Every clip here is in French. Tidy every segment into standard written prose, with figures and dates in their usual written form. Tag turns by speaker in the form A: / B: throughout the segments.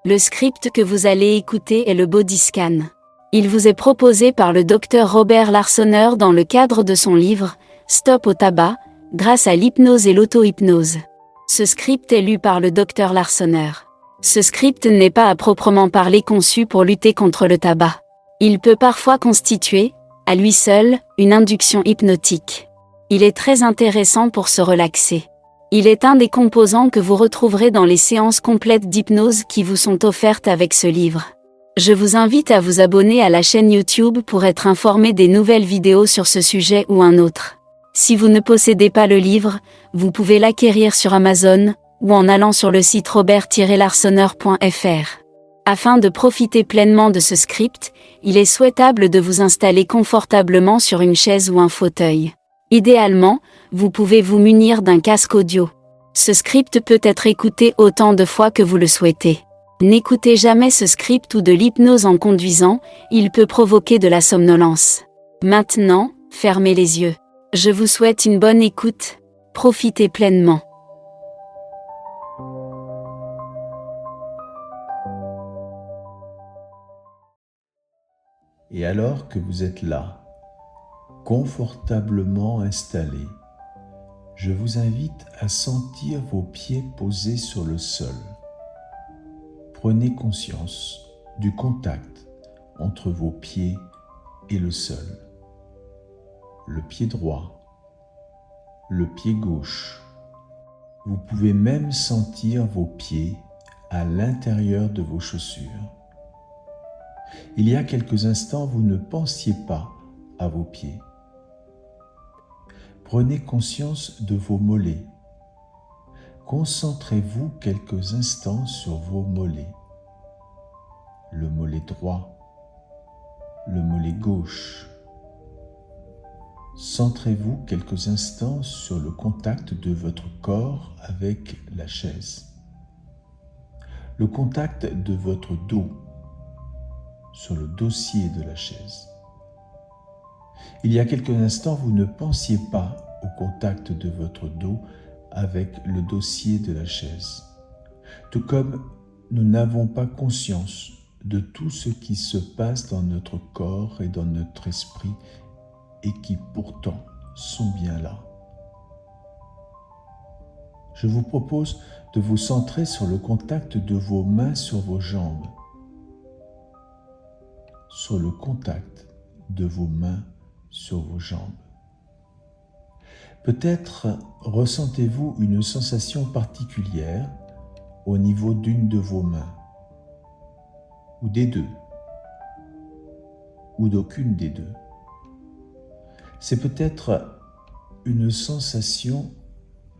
A: Le script que vous allez écouter est le Body Scan. Il vous est proposé par le Dr Robert Larsonner dans le cadre de son livre « Stop au tabac » grâce à l'hypnose et l'auto-hypnose. Ce script est lu par le Dr Larsonner. Ce script n'est pas à proprement parler conçu pour lutter contre le tabac. Il peut parfois constituer, à lui seul, une induction hypnotique. Il est très intéressant pour se relaxer. Il est un des composants que vous retrouverez dans les séances complètes d'hypnose qui vous sont offertes avec ce livre. Je vous invite à vous abonner à la chaîne YouTube pour être informé des nouvelles vidéos sur ce sujet ou un autre. Si vous ne possédez pas le livre, vous pouvez l'acquérir sur Amazon, ou en allant sur le site robert-larsonner.fr. Afin de profiter pleinement de ce script, il est souhaitable de vous installer confortablement sur une chaise ou un fauteuil. Idéalement, vous pouvez vous munir d'un casque audio. Ce script peut être écouté autant de fois que vous le souhaitez. N'écoutez jamais ce script ou de l'hypnose en conduisant, il peut provoquer de la somnolence. Maintenant, fermez les yeux. Je vous souhaite une bonne écoute. Profitez pleinement.
B: Et alors que vous êtes là, confortablement installé, je vous invite à sentir vos pieds posés sur le sol. Prenez conscience du contact entre vos pieds et le sol. Le pied droit, le pied gauche. Vous pouvez même sentir vos pieds à l'intérieur de vos chaussures. Il y a quelques instants, vous ne pensiez pas à vos pieds. Prenez conscience de vos mollets. Concentrez-vous quelques instants sur vos mollets. Le mollet droit, le mollet gauche. Centrez-vous quelques instants sur le contact de votre corps avec la chaise. Le contact de votre dos sur le dossier de la chaise. Il y a quelques instants, vous ne pensiez pas au contact de votre dos avec le dossier de la chaise. Tout comme nous n'avons pas conscience de tout ce qui se passe dans notre corps et dans notre esprit et qui pourtant sont bien là. Je vous propose de vous centrer sur le contact de vos mains sur vos jambes. Sur le contact de vos mains sur vos jambes. Peut-être ressentez-vous une sensation particulière au niveau d'une de vos mains, ou des deux, ou d'aucune des deux. C'est peut-être une sensation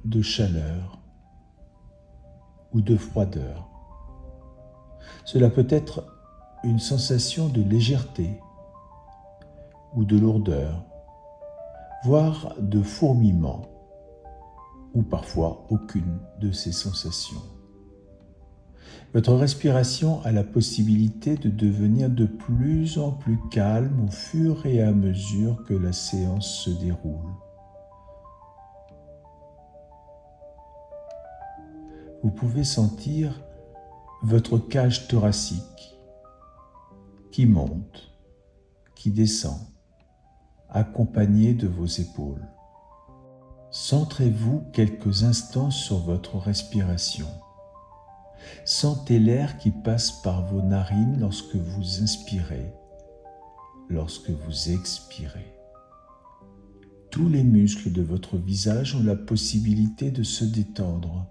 B: de chaleur ou de froideur. Cela peut être une sensation de légèreté ou de lourdeur, voire de fourmillement, ou parfois aucune de ces sensations. Votre respiration a la possibilité de devenir de plus en plus calme au fur et à mesure que la séance se déroule. Vous pouvez sentir votre cage thoracique qui monte, qui descend, accompagné de vos épaules. Centrez-vous quelques instants sur votre respiration. Sentez l'air qui passe par vos narines lorsque vous inspirez, lorsque vous expirez. Tous les muscles de votre visage ont la possibilité de se détendre,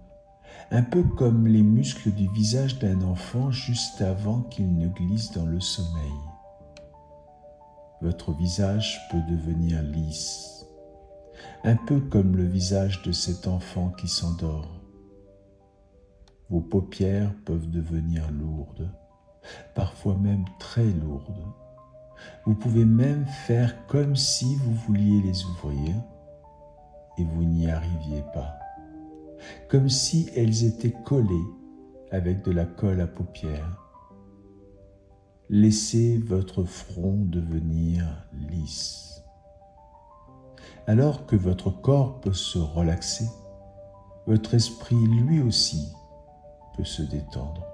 B: un peu comme les muscles du visage d'un enfant juste avant qu'il ne glisse dans le sommeil. Votre visage peut devenir lisse, un peu comme le visage de cet enfant qui s'endort. Vos paupières peuvent devenir lourdes, parfois même très lourdes. Vous pouvez même faire comme si vous vouliez les ouvrir et vous n'y arriviez pas, comme si elles étaient collées avec de la colle à paupières. Laissez votre front devenir lisse. Alors que votre corps peut se relaxer, votre esprit lui aussi peut se détendre.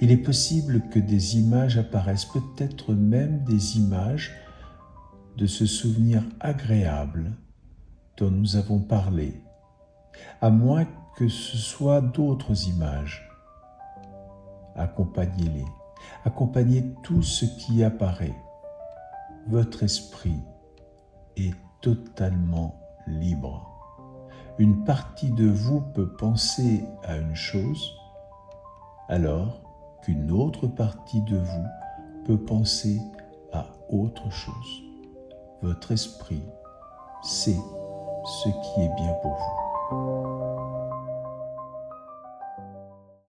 B: Il est possible que des images apparaissent, peut-être même des images de ce souvenir agréable dont nous avons parlé, à moins que ce soit d'autres images. Accompagnez-les, accompagnez tout ce qui apparaît. Votre esprit est totalement libre. Une partie de vous peut penser à une chose, alors qu'une autre partie de vous peut penser à autre chose. Votre esprit sait ce qui est bien pour vous.